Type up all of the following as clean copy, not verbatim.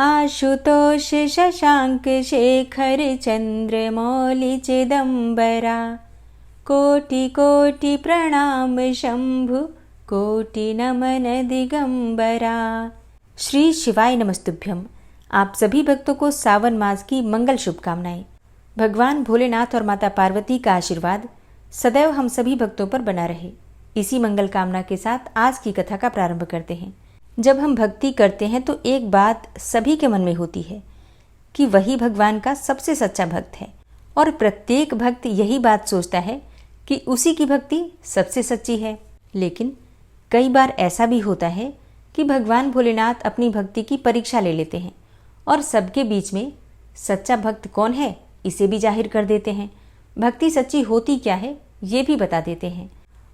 आशुतोष शशांक शेखर चंद्रमौलि चिदंबरा। कोटि कोटि प्रणाम शंभु कोटि नमन दिगंबरा। श्री शिवाय नमस्तुभ्यम। आप सभी भक्तों को सावन मास की मंगल शुभकामनाएं। भगवान भोलेनाथ और माता पार्वती का आशीर्वाद सदैव हम सभी भक्तों पर बना रहे। इसी मंगल कामना के साथ आज की कथा का प्रारंभ करते हैं। जब हम भक्ति करते हैं तो एक बात सभी के मन में होती है कि वही भगवान का सबसे सच्चा भक्त है, और प्रत्येक भक्त यही बात सोचता है कि उसी की भक्ति सबसे सच्ची है। लेकिन कई बार ऐसा भी होता है कि भगवान भोलेनाथ अपनी भक्ति की परीक्षा ले लेते हैं और सबके बीच में सच्चा भक्त कौन है इसे भी जाहिर कर देते हैं। भक्ति सच्ची होती क्या है ये भी बता देते हैं,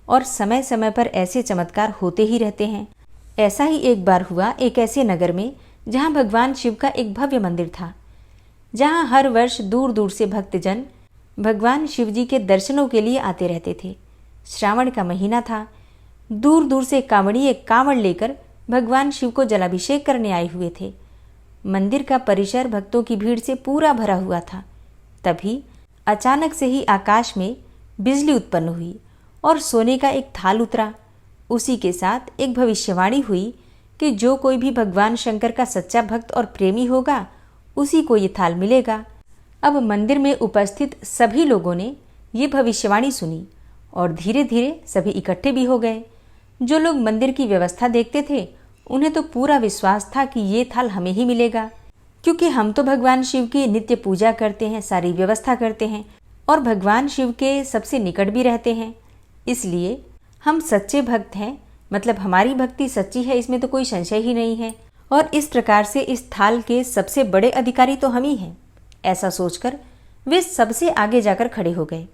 और समय समय पर ऐसे चमत्कार होते ही रहते हैं। ऐसा ही एक बार हुआ एक ऐसे नगर में जहाँ भगवान शिव का एक भव्य मंदिर था, जहाँ हर वर्ष दूर दूर से भक्तजन भगवान शिव जी के दर्शनों के लिए आते रहते थे। श्रावण का महीना था। दूर दूर से कांवड़िए कांवड़ लेकर भगवान शिव को जलाभिषेक करने आए हुए थे। मंदिर का परिसर भक्तों की भीड़ से पूरा भरा हुआ था। तभी अचानक से ही आकाश में बिजली उत्पन्न हुई और सोने का एक थाल उतरा। उसी के साथ एक भविष्यवाणी हुई कि जो कोई भी भगवान शंकर का सच्चा भक्त और प्रेमी होगा उसी को ये थाल मिलेगा। अब मंदिर में उपस्थित सभी लोगों ने ये भविष्यवाणी सुनी और धीरे धीरे सभी इकट्ठे भी हो गए। जो लोग मंदिर की व्यवस्था देखते थे उन्हें तो पूरा विश्वास था कि ये थाल हमें ही मिलेगा, क्योंकि हम तो भगवान शिव की नित्य पूजा करते हैं, सारी व्यवस्था करते हैं और भगवान शिव के सबसे निकट भी रहते हैं। इसलिए हम सच्चे भक्त हैं, मतलब हमारी भक्ति सच्ची है, इसमें तो कोई संशय ही नहीं है। और इस प्रकार से इस थाल के सबसे बड़े अधिकारी तो हम ही हैं। ऐसा सोचकर वे सबसे आगे जाकर खड़े हो गए।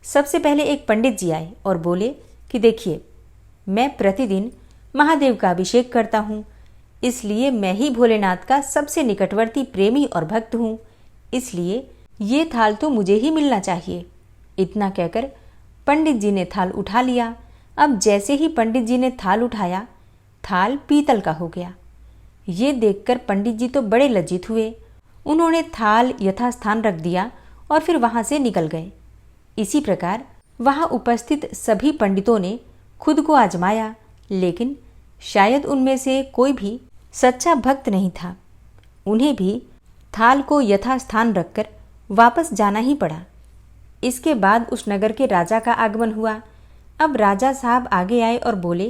सबसे पहले एक पंडित जी आए और बोले कि देखिए, मैं प्रतिदिन महादेव का अभिषेक करता हूँ, इसलिए मैं ही भोलेनाथ का सबसे निकटवर्ती प्रेमी और भक्त हूँ, इसलिए ये थाल तो मुझे ही मिलना चाहिए। इतना कहकर पंडित जी ने थाल उठा लिया। अब जैसे ही पंडित जी ने थाल उठाया, थाल पीतल का हो गया। ये देखकर पंडित जी तो बड़े लज्जित हुए। उन्होंने थाल यथास्थान रख दिया और फिर वहाँ से निकल गए। इसी प्रकार वहाँ उपस्थित सभी पंडितों ने खुद को आजमाया, लेकिन शायद उनमें से कोई भी सच्चा भक्त नहीं था। उन्हें भी थाल को यथास्थान रखकर वापस जाना ही पड़ा। इसके बाद उस नगर के राजा का आगमन हुआ। अब राजा साहब आगे आए और बोले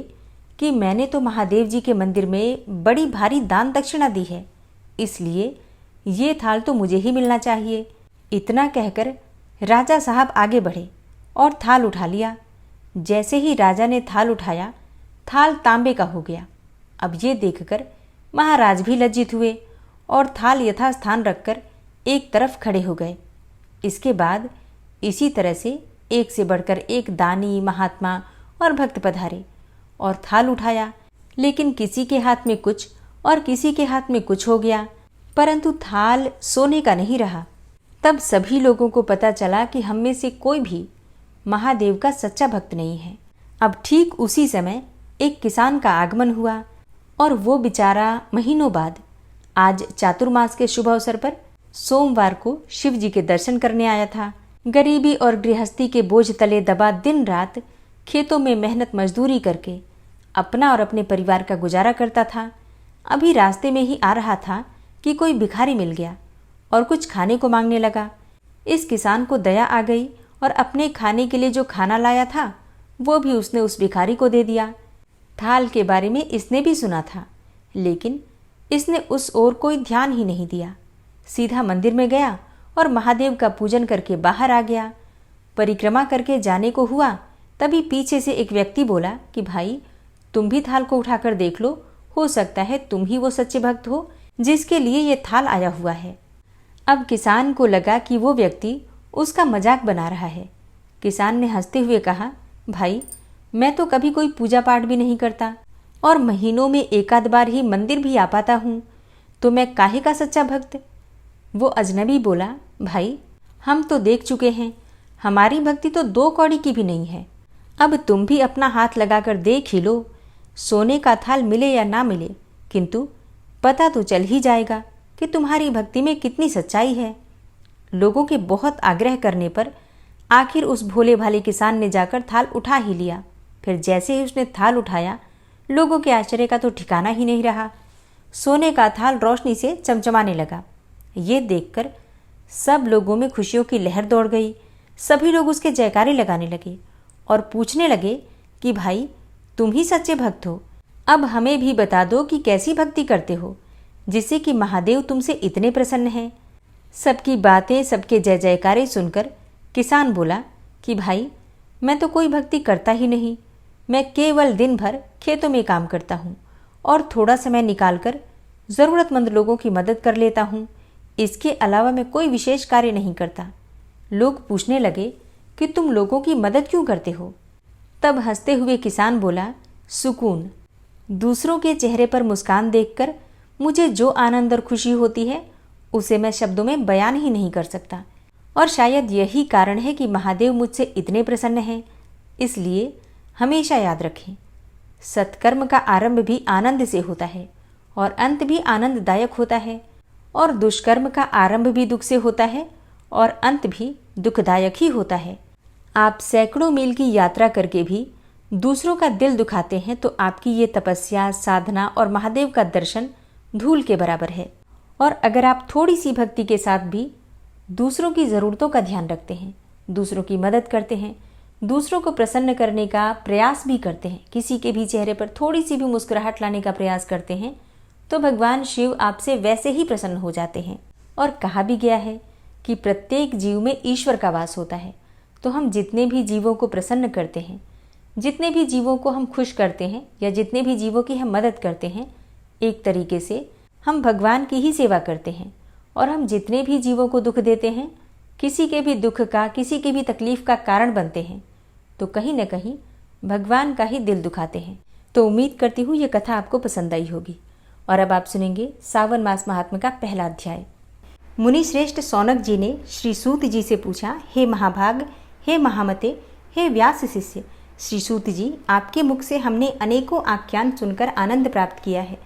कि मैंने तो महादेव जी के मंदिर में बड़ी भारी दान दक्षिणा दी है, इसलिए ये थाल तो मुझे ही मिलना चाहिए। इतना कहकर राजा साहब आगे बढ़े और थाल उठा लिया। जैसे ही राजा ने थाल उठाया, थाल तांबे का हो गया। अब ये देखकर महाराज भी लज्जित हुए और थाल यथास्थान रखकर एक तरफ खड़े हो गए। इसके बाद इसी तरह से एक से बढ़कर एक दानी, महात्मा और भक्त पधारे और थाल उठाया, लेकिन किसी के हाथ में कुछ और किसी के हाथ में कुछ हो गया, परंतु थाल सोने का नहीं रहा। तब सभी लोगों को पता चला कि हम में से कोई भी महादेव का सच्चा भक्त नहीं है। अब ठीक उसी समय एक किसान का आगमन हुआ और वो बेचारा महीनों बाद आज चातुर्मास के शुभ अवसर पर सोमवार को शिव जी के दर्शन करने आया था। गरीबी और गृहस्थी के बोझ तले दबा दिन रात खेतों में मेहनत मजदूरी करके अपना और अपने परिवार का गुजारा करता था। अभी रास्ते में ही आ रहा था कि कोई भिखारी मिल गया और कुछ खाने को मांगने लगा। इस किसान को दया आ गई और अपने खाने के लिए जो खाना लाया था वो भी उसने उस भिखारी को दे दिया। थाल के बारे में इसने भी सुना था, लेकिन इसने उस ओर कोई ध्यान ही नहीं दिया। सीधा मंदिर में गया और महादेव का पूजन करके बाहर आ गया। परिक्रमा करके जाने को हुआ, तभी पीछे से एक व्यक्ति बोला कि भाई, तुम भी थाल को उठाकर देख लो, हो सकता है तुम ही वो सच्चे भक्त हो जिसके लिए ये थाल आया हुआ है। अब किसान को लगा कि वो व्यक्ति उसका मजाक बना रहा है। किसान ने हंसते हुए कहा, भाई, मैं तो कभी कोई पूजा पाठ भी नहीं करता और महीनों में एक आध बार ही मंदिर भी आ पाता हूँ, तो मैं काहे का सच्चा भक्त। वो अजनबी बोला, भाई, हम तो देख चुके हैं, हमारी भक्ति तो 2 कौड़ी की भी नहीं है। अब तुम भी अपना हाथ लगाकर देख ही लो, सोने का थाल मिले या ना मिले, किंतु पता तो चल ही जाएगा कि तुम्हारी भक्ति में कितनी सच्चाई है। लोगों के बहुत आग्रह करने पर आखिर उस भोले भाले किसान ने जाकर थाल उठा ही लिया। फिर जैसे ही उसने थाल उठाया, लोगों के आश्चर्य का तो ठिकाना ही नहीं रहा। सोने का थाल रोशनी से चमचमाने लगा। ये देखकर सब लोगों में खुशियों की लहर दौड़ गई। सभी लोग उसके जयकारे लगाने लगे और पूछने लगे कि भाई, तुम ही सच्चे भक्त हो। अब हमें भी बता दो कि कैसी भक्ति करते हो जिससे कि महादेव तुमसे इतने प्रसन्न हैं। सबकी बातें, सबके जय जयकारे सुनकर किसान बोला कि भाई, मैं तो कोई भक्ति करता ही नहीं। मैं केवल दिन भर खेतों में काम करता हूँ और थोड़ा समय निकालकर ज़रूरतमंद लोगों की मदद कर लेता हूँ। इसके अलावा मैं कोई विशेष कार्य नहीं करता। लोग पूछने लगे कि तुम लोगों की मदद क्यों करते हो? तब हंसते हुए किसान बोला, सुकून। दूसरों के चेहरे पर मुस्कान देखकर मुझे जो आनंद और खुशी होती है उसे मैं शब्दों में बयान ही नहीं कर सकता। और शायद यही कारण है कि महादेव मुझसे इतने प्रसन्न हैं। इसलिए हमेशा याद रखें, सत्कर्म का आरंभ भी आनंद से होता है और अंत भी आनंददायक होता है, और दुष्कर्म का आरंभ भी दुख से होता है और अंत भी दुखदायक ही होता है। आप सैकड़ों मील की यात्रा करके भी दूसरों का दिल दुखाते हैं तो आपकी ये तपस्या, साधना और महादेव का दर्शन धूल के बराबर है। और अगर आप थोड़ी सी भक्ति के साथ भी दूसरों की ज़रूरतों का ध्यान रखते हैं, दूसरों की मदद करते हैं, दूसरों को प्रसन्न करने का प्रयास भी करते हैं, किसी के भी चेहरे पर थोड़ी सी भी मुस्कुराहट लाने का प्रयास करते हैं, तो भगवान शिव आपसे वैसे ही प्रसन्न हो जाते हैं। और कहा भी गया है कि प्रत्येक जीव में ईश्वर का वास होता है। तो हम जितने भी जीवों को प्रसन्न करते हैं, जितने भी जीवों को हम खुश करते हैं या जितने भी जीवों की हम मदद करते हैं, एक तरीके से हम भगवान की ही सेवा करते हैं। और हम जितने भी जीवों को दुख देते हैं, किसी के भी दुख का, किसी की भी तकलीफ का कारण बनते हैं, तो कहीं न कहीं भगवान का ही दिल दुखाते हैं। तो उम्मीद करती हूँ ये कथा आपको पसंद आई होगी। और अब आप सुनेंगे सावन मास महात्म्य का पहला अध्याय। मुनि श्रेष्ठ सौनक जी ने श्री सूत जी से पूछा, हे महाभाग, हे महामते, हे व्यास शिष्य, श्री सूत जी, आपके मुख से हमने अनेकों आख्यान सुनकर आनंद प्राप्त किया है,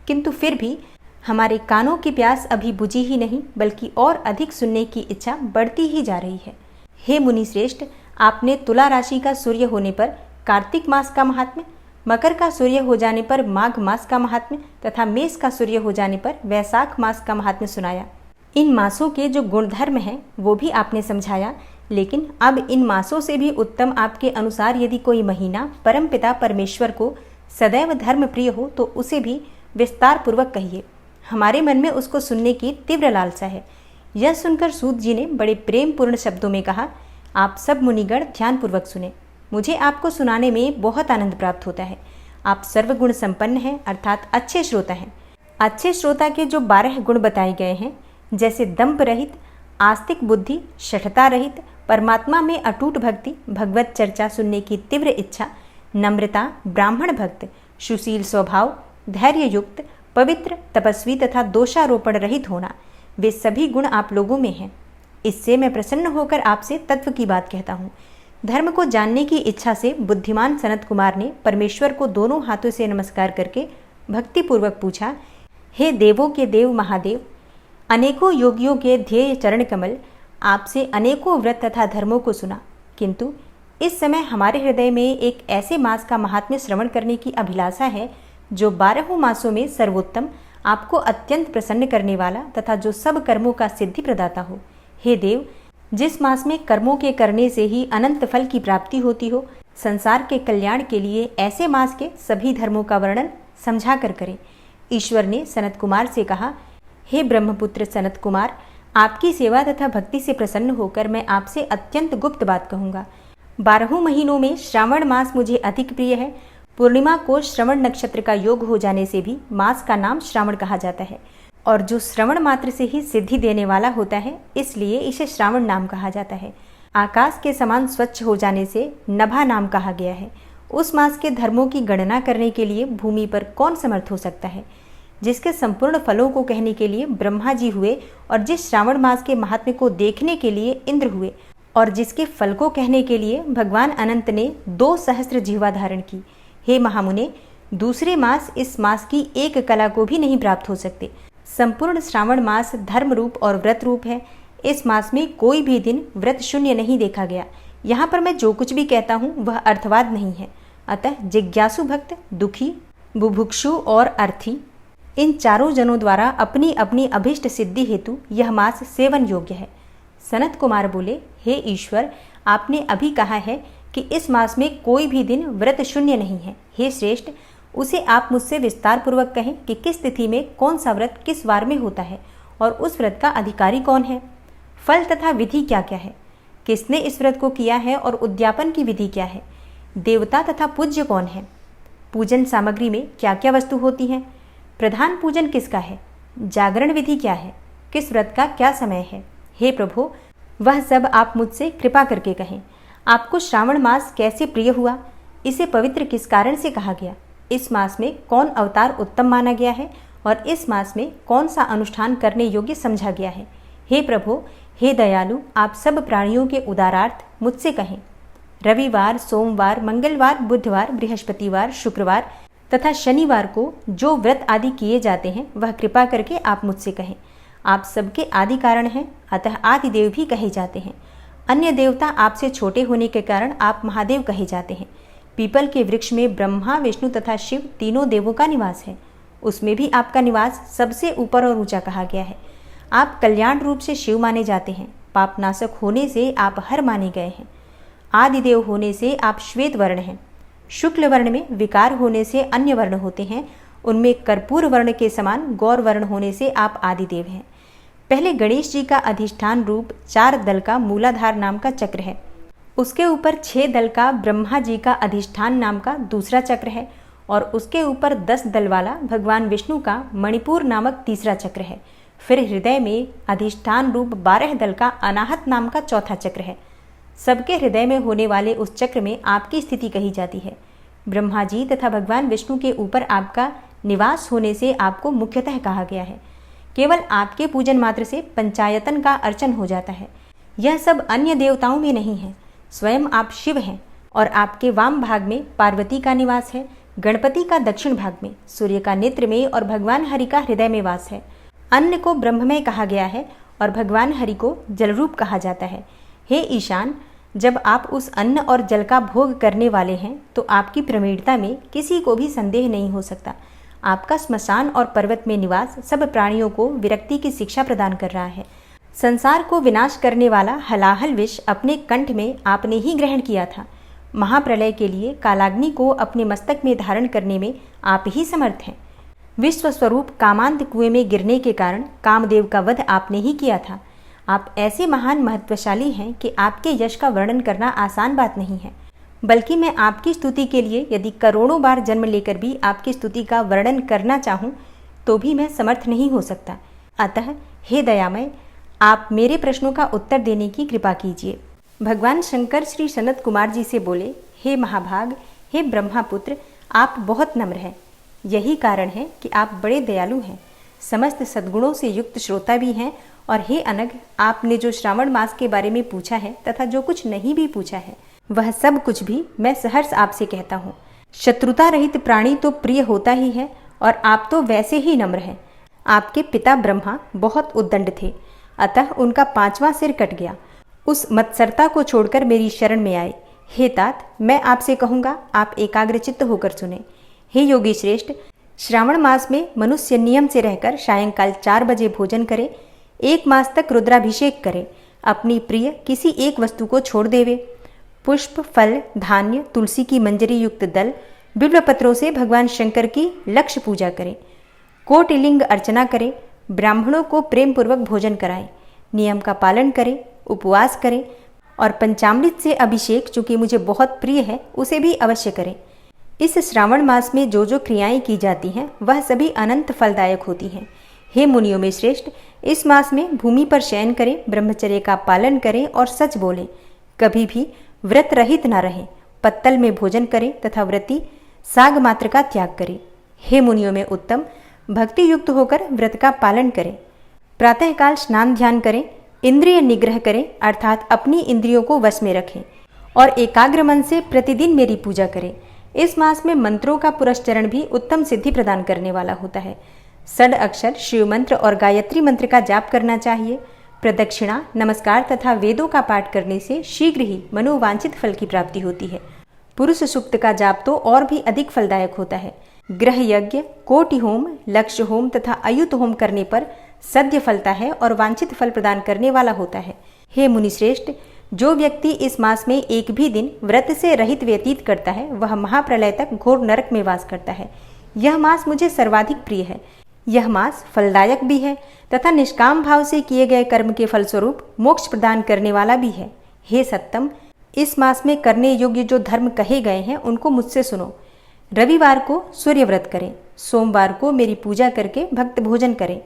किंतु फिर भी हमारे कानों की प्यास अभी बुझी ही नहीं, बल्कि और अधिक सुनने की इच्छा बढ़ती ही जा रही है। हे मुनि श्रेष्ठ, आपने तुला राशि का सूर्य होने पर कार्तिक मास का महात्म्य, मकर का सूर्य हो जाने पर माघ मास का महात्म्य तथा मेष का सूर्य हो जाने पर वैशाख मास का महात्म्य सुनाया। इन मासों के जो गुणधर्म हैं वो भी आपने समझाया, लेकिन अब इन मासों से भी उत्तम आपके अनुसार यदि कोई महीना परमपिता परमेश्वर को सदैव धर्म प्रिय हो तो उसे भी विस्तार पूर्वक कहिए। हमारे मन में उसको सुनने की तीव्र लालसा है। यह सुनकर सूत जी ने बड़े प्रेम पूर्ण शब्दों में कहा, आप सब मुनिगण ध्यानपूर्वक सुने। मुझे आपको सुनाने में बहुत आनंद प्राप्त होता है। आप सर्वगुण संपन्न हैं, अर्थात अच्छे श्रोता हैं। अच्छे श्रोता के जो 12 गुण बताए गए हैं, जैसे दंभ रहित, आस्तिक बुद्धि, शठता रहित, परमात्मा में अटूट भक्ति, भगवत चर्चा सुनने की तीव्र इच्छा, नम्रता, ब्राह्मण भक्त, सुशील स्वभाव, धैर्य युक्त, पवित्र, तपस्वी तथा दोषारोपण रहित होना, वे सभी गुण आप लोगों में हैं। इससे मैं प्रसन्न होकर आपसे तत्व की बात कहता हूँ। धर्म को जानने की इच्छा से बुद्धिमान सनत कुमार ने परमेश्वर को दोनों हाथों से नमस्कार करके भक्तिपूर्वक पूछा, हे देवों के देव महादेव, अनेकों योगियों के ध्येय चरण कमल, आपसे अनेकों व्रत तथा धर्मों को सुना, किंतु इस समय हमारे हृदय में एक ऐसे मास का महात्म्य श्रवण करने की अभिलाषा है जो 12 मासों में सर्वोत्तम, आपको अत्यंत प्रसन्न करने वाला तथा जो सब कर्मों का सिद्धि प्रदाता हो। हे देव, जिस मास में कर्मों के करने से ही अनंत फल की प्राप्ति होती हो, संसार के कल्याण के लिए ऐसे मास के सभी धर्मों का वर्णन समझा कर करें। ईश्वर ने सनत कुमार से कहा, हे ब्रह्मपुत्र सनत कुमार, आपकी सेवा तथा भक्ति से प्रसन्न होकर मैं आपसे अत्यंत गुप्त बात कहूँगा। 12 महीनों में श्रावण मास मुझे अधिक प्रिय है। पूर्णिमा को श्रवण नक्षत्र का योग हो जाने से भी मास का नाम श्रावण कहा जाता है, और जो श्रवण मात्र से ही सिद्धि देने वाला होता है, इसलिए इसे श्रावण नाम कहा जाता है। आकाश के समान स्वच्छ हो जाने से नभा नाम कहा गया है। उस मास के धर्मों की गणना करने के लिए भूमि पर कौन समर्थ हो सकता है। जिसके संपूर्ण फलों को कहने के लिए ब्रह्मा जी हुए, और जिस श्रावण मास के महात्म्य को देखने के लिए इंद्र हुए, और जिसके फल को कहने के लिए भगवान अनंत ने 2 सहस्त्र जिह्वा धारण की। हे महामुने, दूसरे मास इस मास की एक कला को भी नहीं प्राप्त हो सकते। संपूर्ण श्रावण मास धर्म रूप और व्रत रूप है। इस मास में कोई भी दिन व्रत शून्य नहीं देखा गया। यहाँ पर मैं जो कुछ भी कहता हूँ वह अर्थवाद नहीं है। अतः जिज्ञासु भक्त, दुखी, बुभुक्षु और अर्थी, इन चारों जनों द्वारा अपनी अपनी अभिष्ट सिद्धि हेतु यह मास सेवन योग्य है। सनत कुमार बोले, हे ईश्वर, आपने अभी कहा है कि इस मास में कोई भी दिन व्रत शून्य नहीं है। हे श्रेष्ठ, उसे आप मुझसे विस्तार पूर्वक कहें कि किस तिथि में कौन सा व्रत किस वार में होता है और उस व्रत का अधिकारी कौन है, फल तथा विधि क्या क्या है, किसने इस व्रत को किया है और उद्यापन की विधि क्या है, देवता तथा पूज्य कौन है, पूजन सामग्री में क्या क्या वस्तु होती हैं, प्रधान पूजन किसका है, जागरण विधि क्या है, किस व्रत का क्या समय है। हे प्रभु, वह सब आप मुझसे कृपा करके कहें। आपको श्रावण मास कैसे प्रिय हुआ, इसे पवित्र किस कारण से कहा गया, इस मास में कौन अवतार उत्तम माना गया है और इस मास में कौन सा अनुष्ठान करने योग्य समझा गया है। हे प्रभु, हे दयालु, आप सब प्राणियों के उदारार्थ मुझसे कहें। रविवार, सोमवार, मंगलवार, बुधवार, बृहस्पतिवार, शुक्रवार तथा शनिवार को जो व्रत आदि किए जाते हैं वह कृपा करके आप मुझसे कहें। आप सबके आदि कारण हैं, अतः आदि देव भी कहे जाते हैं। अन्य देवता आपसे छोटे होने के कारण आप महादेव कहे जाते हैं। पीपल के वृक्ष में ब्रह्मा, विष्णु तथा शिव तीनों देवों का निवास है। उसमें भी आपका निवास सबसे ऊपर और ऊंचा कहा गया है। आप कल्याण रूप से शिव माने जाते हैं। पापनाशक होने से आप हर माने गए हैं। आदिदेव होने से आप श्वेत वर्ण हैं। शुक्ल वर्ण में विकार होने से अन्य वर्ण होते हैं। उनमें कर्पूर वर्ण के समान गौर वर्ण होने से आप आदिदेव हैं। पहले गणेश जी का अधिष्ठान रूप 4 दल का मूलाधार नाम का चक्र है। उसके ऊपर 6 दल का ब्रह्मा जी का अधिष्ठान नाम का दूसरा चक्र है और उसके ऊपर 10 दल वाला भगवान विष्णु का मणिपुर नामक तीसरा चक्र है। फिर हृदय में अधिष्ठान रूप 12 दल का अनाहत नाम का चौथा चक्र है। सबके हृदय में होने वाले उस चक्र में आपकी स्थिति कही जाती है। ब्रह्मा जी तथा भगवान विष्णु के ऊपर आपका निवास होने से आपको मुख्यतः कहा गया है। केवल आपके पूजन मात्र से पंचायतन का अर्चन हो जाता है। यह सब अन्य देवताओं में नहीं है। स्वयं आप शिव हैं और आपके वाम भाग में पार्वती का निवास है, गणपति का दक्षिण भाग में, सूर्य का नेत्र में और भगवान हरि का हृदय में वास है। अन्न को ब्रह्ममय कहा गया है और भगवान हरि को जलरूप कहा जाता है। हे ईशान, जब आप उस अन्न और जल का भोग करने वाले हैं तो आपकी प्रवीणता में किसी को भी संदेह नहीं हो सकता। आपका स्मशान और पर्वत में निवास सब प्राणियों को विरक्ति की शिक्षा प्रदान कर रहा है। संसार को विनाश करने वाला हलाहल विष अपने कंठ में आपने ही ग्रहण किया था। महाप्रलय के लिए कालाग्नि को अपने मस्तक में धारण करने में आप ही समर्थ हैं। विश्व स्वरूप कामांत कुएं में गिरने के कारण कामदेव का वध आपने ही किया था। आप ऐसे महान महत्वशाली हैं कि आपके यश का वर्णन करना आसान बात नहीं है। बल्कि मैं आपकी स्तुति के लिए यदि करोड़ों बार जन्म लेकर भी आपकी स्तुति का वर्णन करना चाहूँ तो भी मैं समर्थ नहीं हो सकता। अतः हे दयामय, आप मेरे प्रश्नों का उत्तर देने की कृपा कीजिए। भगवान शंकर श्री सनत कुमार जी से बोले, हे महाभाग, हे ब्रह्मापुत्र, आप बहुत नम्र हैं। यही कारण है कि आप बड़े दयालु हैं, समस्त सद्गुणों से युक्त श्रोता भी हैं। और हे अनघ, आपने जो श्रावण मास के बारे में पूछा है तथा जो कुछ नहीं भी पूछा है वह सब कुछ भी मैं सहर्ष आपसे कहता हूँ। शत्रुता रहित प्राणी तो प्रिय होता ही है और आप तो वैसे ही नम्र हैं। आपके पिता ब्रह्मा बहुत उद्दंड थे, अतः उनका 5वां सिर कट गया। उस मत्सरता को छोड़कर मेरी शरण में आए। हे तात, मैं आपसे कहूँगा, आप एकाग्रचित्त होकर सुने। हे योगी श्रेष्ठ, श्रावण मास में मनुष्य नियम से रहकर सायंकाल 4 बजे भोजन करे, 1 मास तक रुद्राभिषेक करे, अपनी प्रिय किसी एक वस्तु को छोड़ देवे। पुष्प, फल, धान्य, तुलसी की मंजरी युक्त दल, बिल्व पत्रों से भगवान शंकर की लक्ष्य पूजा करे, कोटिलिंग अर्चना करे, ब्राह्मणों को प्रेम पूर्वक भोजन कराए, नियम का पालन करे, उपवास करे और पंचामृत से अभिषेक, चूँकि मुझे बहुत प्रिय है, उसे भी अवश्य करें। इस श्रावण मास में जो जो क्रियाएं की जाती हैं वह सभी अनंत फलदायक होती हैं। हे मुनियों में श्रेष्ठ, इस मास में भूमि पर शयन करें, ब्रह्मचर्य का पालन करें और सच बोलें। कभी भी व्रत रहित न रहें, पत्तल में भोजन करें तथा व्रती साग मात्र का त्याग करें। हे मुनियों में उत्तम, भक्ति युक्त होकर व्रत का पालन करें। प्रातःकाल स्नान ध्यान करें, इंद्रिय निग्रह करें अर्थात अपनी इंद्रियों को वश में रखें और एकाग्र मन से प्रतिदिन मेरी पूजा करें। इस मास में मंत्रों का पुरस्चरण भी उत्तम सिद्धि प्रदान करने वाला होता है। षड अक्षर शिव मंत्र और गायत्री मंत्र का जाप करना चाहिए। प्रदक्षिणा, नमस्कार तथा वेदों का पाठ करने से शीघ्र ही मनोवांछित फल की प्राप्ति होती है। पुरुष सूक्त का जाप तो और भी अधिक फलदायक होता है। ग्रह यज्ञ, कोटि होम, लक्ष्य होम तथा अयुत होम करने पर सद्य फलता है और वांछित फल प्रदान करने वाला होता है। हे मुनिश्रेष्ठ, जो व्यक्ति इस मास में एक भी दिन व्रत से रहित व्यतीत करता है वह महाप्रलय तक घोर नरक में वास करता है। यह मास मुझे सर्वाधिक प्रिय है। यह मास फलदायक भी है तथा निष्काम भाव से किए गए कर्म के फलस्वरूप मोक्ष प्रदान करने वाला भी है। हे सत्तम, इस मास में करने योग्य जो धर्म कहे गए हैं उनको मुझसे सुनो। रविवार को सूर्य व्रत करें, सोमवार को मेरी पूजा करके भक्त भोजन करें।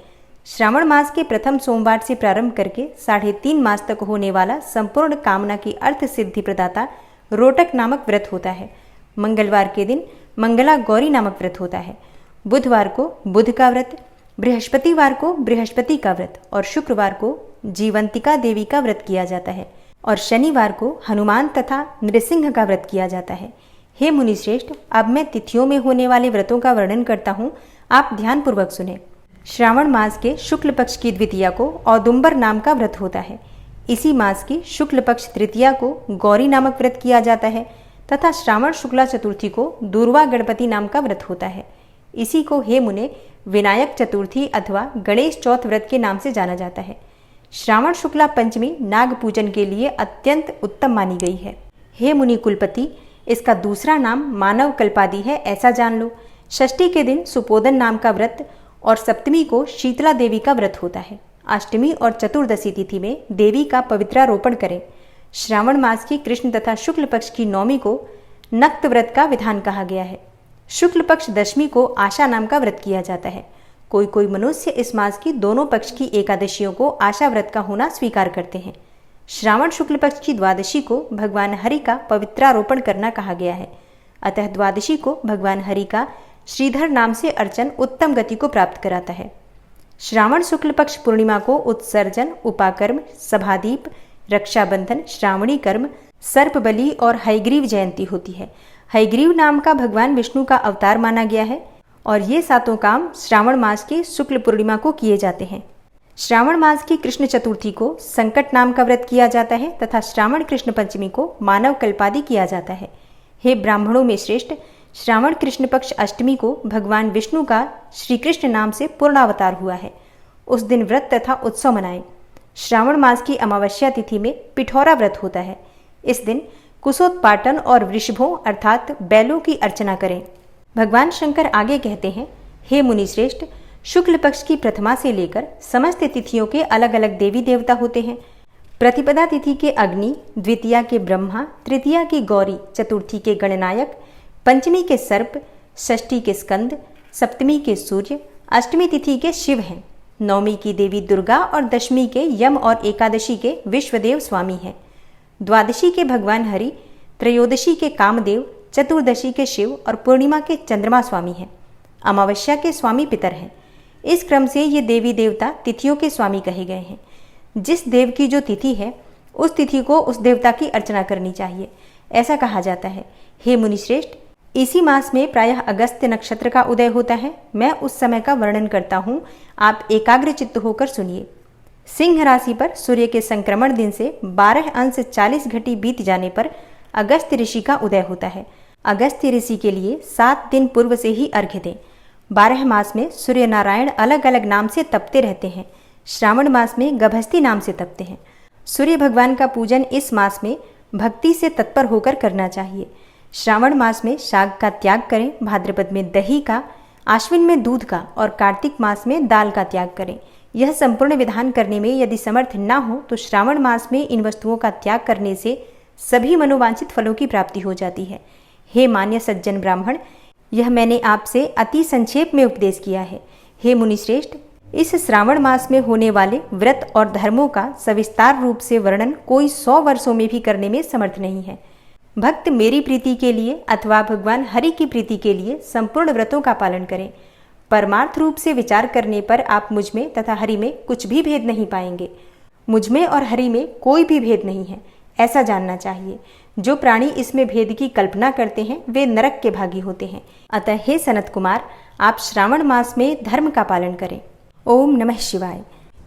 श्रावण मास के प्रथम सोमवार से प्रारंभ करके 3.5 मास तक होने वाला संपूर्ण कामना की अर्थ सिद्धि प्रदाता रोटक नामक व्रत होता है। मंगलवार के दिन मंगला गौरी नामक व्रत होता है। बुधवार को बुध का व्रत, बृहस्पतिवार को बृहस्पति का व्रत और शुक्रवार को जीवंतिका देवी का व्रत किया जाता है और शनिवार को हनुमान तथा नृसिंह का व्रत किया जाता है। हे मुनिश्रेष्ठ, अब मैं तिथियों में होने वाले व्रतों का वर्णन करता हूँ, आप ध्यानपूर्वक सुने। श्रावण मास के शुक्ल पक्ष की द्वितीया को औदुंबर नाम का व्रत होता है। इसी मास की शुक्ल पक्ष तृतीया को गौरी नामक व्रत किया जाता है तथा श्रावण शुक्ला चतुर्थी को दूर्वा गणपति नाम का व्रत होता है। इसी को हे मुने विनायक चतुर्थी अथवा गणेश चौथ व्रत के नाम से जाना जाता है। श्रावण शुक्ला पंचमी नाग पूजन के लिए अत्यंत उत्तम मानी गई है। हे मुनि कुलपति, इसका दूसरा नाम मानव कल्पादि है, ऐसा जान लो। षष्ठी के दिन सुपोदन नाम का व्रत और सप्तमी को शीतला देवी का व्रत होता है। अष्टमी और चतुर्दशी तिथि में देवी का पवित्रारोपण करें। श्रावण मास की कृष्ण तथा शुक्ल पक्ष की नौमी को नक्त व्रत का विधान कहा गया है। शुक्ल पक्ष दशमी को आशा नाम का व्रत किया जाता है। कोई कोई मनुष्य इस मास की दोनों पक्ष की एकादशियों को आशा व्रत का होना स्वीकार करते हैं। श्रावण शुक्ल पक्ष की द्वादशी को भगवान हरि का पवित्रारोपण करना कहा गया है। अतः द्वादशी को भगवान हरि का श्रीधर नाम से अर्चन उत्तम गति को प्राप्त कराता है। श्रावण शुक्ल पक्ष पूर्णिमा को उत्सर्जन, उपाकर्म, सभादीप, रक्षाबंधन, श्रावणी कर्म, सर्प बलि और हयग्रीव जयंती होती है। हयग्रीव नाम का भगवान विष्णु का अवतार माना गया है और ये सातों काम श्रावण मास की शुक्ल पूर्णिमा को किए जाते हैं। श्रावण मास की कृष्ण चतुर्थी को संकट नाम का व्रत किया जाता है तथा श्रावण कृष्ण पंचमी को मानव कल्पादि किया जाता है। हे ब्राह्मणों में श्रेष्ठ, श्रावण कृष्ण पक्ष अष्टमी को भगवान विष्णु का श्री कृष्ण नाम से पूर्णावतार हुआ है। उस दिन व्रत तथा उत्सव मनाएं। श्रावण मास की अमावस्या तिथि में पिठौरा व्रत होता है। इस दिन कुशोत्पाटन और वृषभों अर्थात बैलों की अर्चना करें। भगवान शंकर आगे कहते हैं, हे मुनिश्रेष्ठ, शुक्ल पक्ष की प्रथमा से लेकर समस्त तिथियों के अलग अलग देवी देवता होते हैं। प्रतिपदा तिथि के अग्नि, द्वितीया के ब्रह्मा, तृतीया की गौरी, चतुर्थी के गणनायक, पंचमी के सर्प, षष्ठी के स्कंद, सप्तमी के सूर्य, अष्टमी तिथि के शिव हैं। नवमी की देवी दुर्गा और दशमी के यम और एकादशी के विश्वदेव स्वामी हैं। द्वादशी के भगवान हरि, त्रयोदशी के कामदेव, चतुर्दशी के शिव और पूर्णिमा के चंद्रमा स्वामी हैं। अमावस्या के स्वामी पितर हैं। इस क्रम से ये देवी देवता तिथियों के स्वामी कहे गए हैं। जिस देव की जो तिथि है उस तिथि को उस देवता की अर्चना करनी चाहिए, ऐसा कहा जाता है। हे मुनिश्रेष्ठ, इसी मास में प्रायः अगस्त्य नक्षत्र का उदय होता है। मैं उस समय का वर्णन करता हूँ, आप एकाग्र चित्त होकर सुनिए। सिंह राशि पर सूर्य के संक्रमण दिन से 12 अंश 40 घटी बीत जाने पर अगस्त्य ऋषि का उदय होता है। अगस्त्य ऋषि के लिए 7 दिन पूर्व से ही अर्घ्य दें। 12 मास में सूर्य नारायण अलग अलग नाम से तपते रहते हैं। श्रावण मास में गभस्ती नाम से तपते हैं। सूर्य भगवान का पूजन इस मास में भक्ति से तत्पर होकर करना चाहिए। श्रावण मास में शाक का त्याग करें, भाद्रपद में दही का, आश्विन में दूध का और कार्तिक मास में दाल का त्याग करें। यह संपूर्ण विधान करने में यदि समर्थ न हो तो श्रावण मास में इन वस्तुओं का त्याग करने से सभी मनोवांछित फलों की प्राप्ति हो जाती है। हे मान्य सज्जन ब्राह्मण, यह मैंने आपसे अति संक्षेप में उपदेश किया है। हे मुनिश्रेष्ठ, इस श्रावण मास में होने वाले व्रत और धर्मों का सविस्तार रूप से वर्णन कोई 100 वर्षों में भी करने में समर्थ नहीं है। भक्त मेरी प्रीति के लिए अथवा भगवान हरि की प्रीति के लिए संपूर्ण व्रतों का पालन करें। परमार्थ रूप से विचार करने पर आप मुझ में तथा हरि में कुछ भी भेद नहीं पाएंगे। मुझ में और हरि में कोई भी भेद नहीं है, ऐसा जानना चाहिए। जो प्राणी इसमें भेद की कल्पना करते हैं वे नरक के भागी होते हैं। अतः हे सनत कुमार, आप श्रावण मास में धर्म का पालन करें। ओम नमः शिवाय।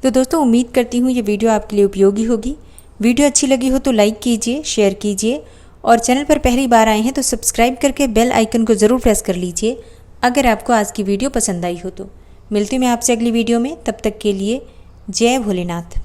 तो दोस्तों, उम्मीद करती हूँ ये वीडियो आपके लिए उपयोगी होगी। वीडियो अच्छी लगी हो तो लाइक कीजिए, शेयर कीजिए और चैनल पर पहली बार आए हैं तो सब्सक्राइब करके बेल आइकन को ज़रूर प्रेस कर लीजिए अगर आपको आज की वीडियो पसंद आई हो तो। मिलती हूँ मैं आपसे अगली वीडियो में, तब तक के लिए जय भोलेनाथ।